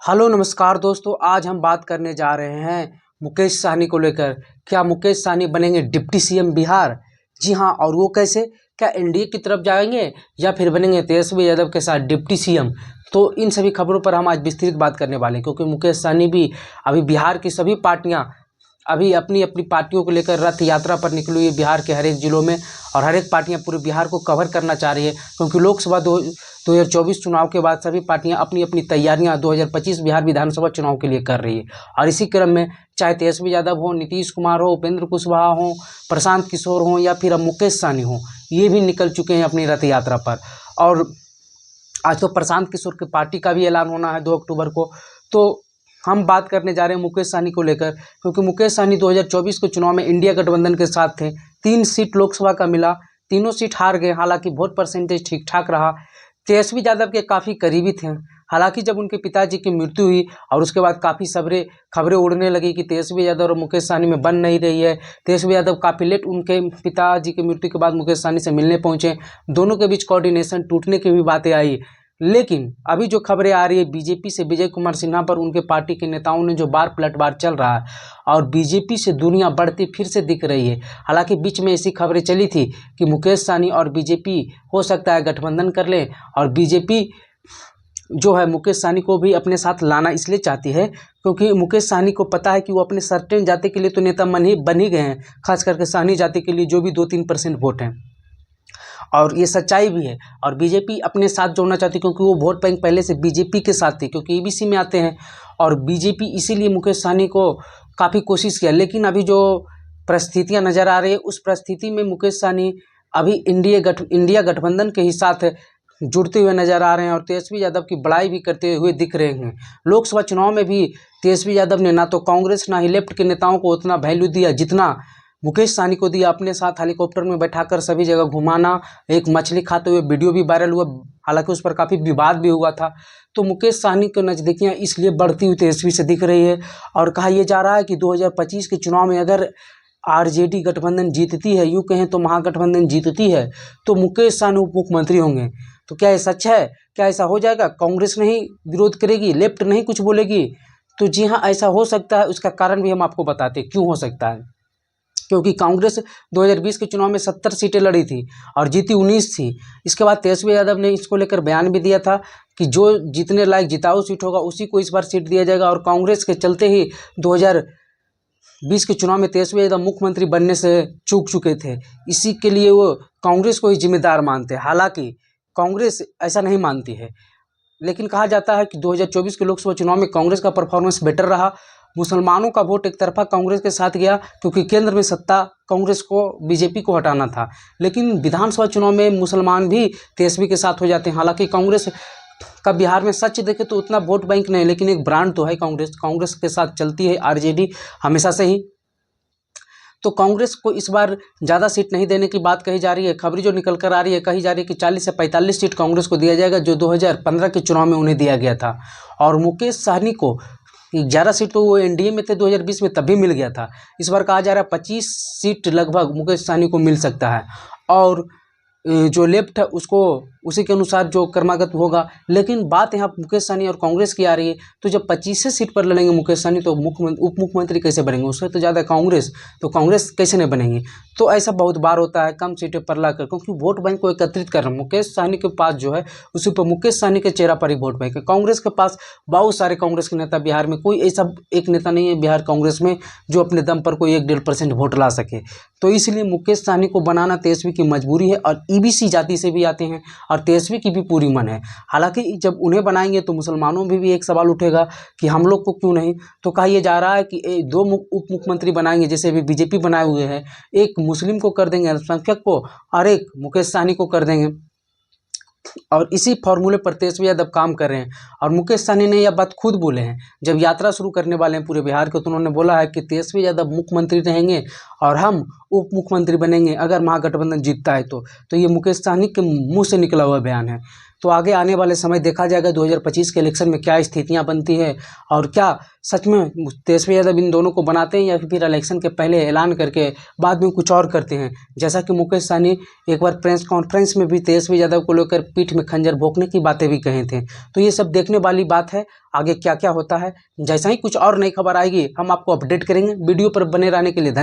Hello नमस्कार दोस्तों, आज हम बात करने जा रहे हैं मुकेश सहनी को लेकर। क्या मुकेश सहनी बनेंगे डिप्टी सीएम बिहार? जी हाँ, और वो कैसे? क्या एनडीए की तरफ जाएंगे या फिर बनेंगे तेजस्वी यादव के साथ डिप्टी सीएम? तो इन सभी खबरों पर हम आज विस्तृत बात करने वाले हैं, क्योंकि मुकेश सहनी भी अभी बिहार की सभी पार्टियां अभी अपनी अपनी पार्टियों को लेकर रथ यात्रा पर निकली हुई है बिहार के हर एक जिलों में, और हर एक पार्टियां पूरे बिहार को कवर करना चाह रही है, क्योंकि लोकसभा 2024 चुनाव के बाद सभी पार्टियां अपनी अपनी तैयारियां 2025 बिहार विधानसभा चुनाव के लिए कर रही है। और इसी क्रम में चाहे तेजस्वी यादव हो, नीतीश कुमार हो, उपेंद्र कुशवाहा हो, प्रशांत किशोर हो या फिर अब मुकेश सहनी हो, ये भी निकल चुके हैं अपनी रथ यात्रा पर। और आज तो प्रशांत किशोर की पार्टी का भी ऐलान होना है 2 अक्टूबर को। तो हम बात करने जा रहे हैं मुकेश सहनी को लेकर, क्योंकि मुकेश सहनी 2024 के चुनाव में इंडिया गठबंधन के साथ थे। 3 सीट लोकसभा का मिला, तीनों सीट हार गए। हालांकि वोट परसेंटेज ठीक ठाक रहा। तेजस्वी यादव के काफ़ी करीबी थे। हालांकि जब उनके पिताजी की मृत्यु हुई और उसके बाद काफ़ी खबरें उड़ने लगी कि तेजस्वी यादव और मुकेश सहनी में बन नहीं रही है। तेजस्वी यादव काफ़ी लेट उनके पिताजी की मृत्यु के बाद मुकेश सहनी से मिलने पहुंचे। दोनों के बीच कोऑर्डिनेशन टूटने की भी बातें आई। लेकिन अभी जो खबरें आ रही है बीजेपी से विजय कुमार सिन्हा पर उनके पार्टी के नेताओं ने जो बार पलटवार चल रहा है, और बीजेपी से दूरियां बढ़ती फिर से दिख रही है। हालांकि बीच में ऐसी खबरें चली थी कि मुकेश सहनी और बीजेपी हो सकता है गठबंधन कर ले, और बीजेपी जो है मुकेश सहनी को भी अपने साथ लाना इसलिए चाहती है क्योंकि मुकेश सहनी को पता है कि वो अपने सर्टेन जाति के लिए तो नेता बन ही गए हैं, खास करके सहनी जाति के लिए जो भी 2-3% वोट हैं, और ये सच्चाई भी है। और बीजेपी अपने साथ जोड़ना चाहती है क्योंकि वो वोट बैंक पहले से बीजेपी के साथ थी, क्योंकि ईबीसी में आते हैं, और बीजेपी इसीलिए मुकेश सहनी को काफ़ी कोशिश किया। लेकिन अभी जो परिस्थितियां नज़र आ रही है, उस परिस्थिति में मुकेश सहनी अभी इंडिया गठबंधन के ही साथ जुड़ते हुए नजर आ रहे हैं, और तेजस्वी यादव की बड़ाई भी करते हुए दिख रहे हैं। लोकसभा चुनाव में भी तेजस्वी यादव ने ना तो कांग्रेस ना ही लेफ्ट के नेताओं को उतना वैल्यू दिया जितना मुकेश सहनी को दिया। अपने साथ हेलीकॉप्टर में बैठाकर सभी जगह घुमाना, एक मछली खाते हुए वीडियो भी वायरल हुआ, हालांकि उस पर काफ़ी विवाद भी हुआ था। तो मुकेश सहनी की नज़दीकियाँ इसलिए बढ़ती हुई तेजस्वी से दिख रही है। और कहा यह जा रहा है कि 2025 के चुनाव में अगर आरजेडी गठबंधन जीतती है, यूँ कहें तो महागठबंधन जीतती है, तो मुकेश सहनी उप मुख्यमंत्री होंगे। तो क्या ये सच है? क्या ऐसा हो जाएगा? कांग्रेस नहीं विरोध करेगी, लेफ्ट नहीं कुछ बोलेगी? तो जी हाँ, ऐसा हो सकता है। उसका कारण भी हम आपको बताते हैं क्यों हो सकता है। क्योंकि कांग्रेस 2020 के चुनाव में 70 सीटें लड़ी थी और जीती 19 थी। इसके बाद तेजस्वी यादव ने इसको लेकर बयान भी दिया था कि जो जीतने लायक जिताऊ सीट होगा उसी को इस बार सीट दिया जाएगा। और कांग्रेस के चलते ही 2020 के चुनाव में तेजस्वी यादव मुख्यमंत्री बनने से चूक चुके थे। इसी के लिए वो कांग्रेस को ही जिम्मेदार मानते हैं। हालांकि कांग्रेस ऐसा नहीं मानती है, लेकिन कहा जाता है कि 2024 के लोकसभा चुनाव में कांग्रेस का परफॉर्मेंस बेटर रहा। मुसलमानों का वोट एक तरफा कांग्रेस के साथ गया, क्योंकि केंद्र में सत्ता कांग्रेस को बीजेपी को हटाना था। लेकिन विधानसभा चुनाव में मुसलमान भी तेजस्वी के साथ हो जाते हैं। हालांकि कांग्रेस का बिहार में सच देखे तो उतना वोट बैंक नहीं, लेकिन एक ब्रांड तो है कांग्रेस के साथ चलती है आरजेडी हमेशा से ही। तो कांग्रेस को इस बार ज़्यादा सीट नहीं देने की बात कही जा रही है। खबरें जो निकल कर आ रही है, कही जा रही है कि 40 से 45 सीट कांग्रेस को दिया जाएगा, जो 2015 के चुनाव में उन्हें दिया गया था। और मुकेश सहनी को 11 सीट तो वो एनडीए में थे 2020 में, तभी मिल गया था। इस बार कहा जा रहा है 25 सीट लगभग मुकेश सहनी को मिल सकता है, और जो लेफ्ट है उसको उसी के अनुसार जो क्रमागत होगा। लेकिन बात यहाँ मुकेश सहनी और कांग्रेस की आ रही है, तो जब 25 सीट पर लड़ेंगे मुकेश सहनी, तो उप मुख्यमंत्री कैसे बनेंगे? उससे तो ज़्यादा कांग्रेस, तो कांग्रेस कैसे नहीं बनेंगी? तो ऐसा बहुत बार होता है कम सीटें पर लाकर, क्योंकि वोट बैंक को एकत्रित करना। मुकेश सहनी के पास जो है उसी पर मुकेश सहनी के चेहरा पर ही वोट बैंक है। कांग्रेस के पास बहुत सारे कांग्रेस के नेता बिहार में, कोई ऐसा एक नेता नहीं है बिहार कांग्रेस में जो अपने दम पर कोई 1-1.5% वोट ला सके। तो इसलिए मुकेश सहनी को बनाना तेजस्वी की मजबूरी है, और ईबीसी जाति से भी आते हैं, और तेजस्वी की भी पूरी मन है। हालांकि जब उन्हें बनाएंगे तो मुसलमानों में भी एक सवाल उठेगा कि हम लोग को क्यों नहीं। तो कहा यह जा रहा है कि 2 उप मुख्यमंत्री बनाएंगे, जैसे अभी बीजेपी बनाए हुए हैं, एक मुस्लिम को कर देंगे अल्पसंख्यक को, और एक मुकेश सहनी को कर देंगे। और इसी फॉर्मूले पर तेजस्वी यादव काम कर रहे हैं। और मुकेश सहनी ने यह बात खुद बोले हैं, जब यात्रा शुरू करने वाले हैं पूरे बिहार के, तो उन्होंने बोला है कि तेजस्वी यादव मुख्यमंत्री रहेंगे और हम उप मुख्यमंत्री बनेंगे अगर महागठबंधन जीतता है तो ये मुकेश सहनी के मुंह से निकला हुआ बयान है। तो आगे आने वाले समय देखा जाएगा 2025 के इलेक्शन में क्या स्थितियां बनती है और क्या सच में तेजस्वी यादव इन दोनों को बनाते हैं या फिर इलेक्शन के पहले ऐलान करके बाद में कुछ और करते हैं। जैसा कि मुकेश सहनी एक बार प्रेस कॉन्फ्रेंस में भी तेजस्वी यादव को लेकर पीठ में खंजर भोंकने की बातें भी कहे थे। तो ये सब देखने वाली बात है, आगे क्या क्या होता है। जैसा ही कुछ और नई खबर आएगी हम आपको अपडेट करेंगे। वीडियो पर बने रहने के लिए धन्यवाद।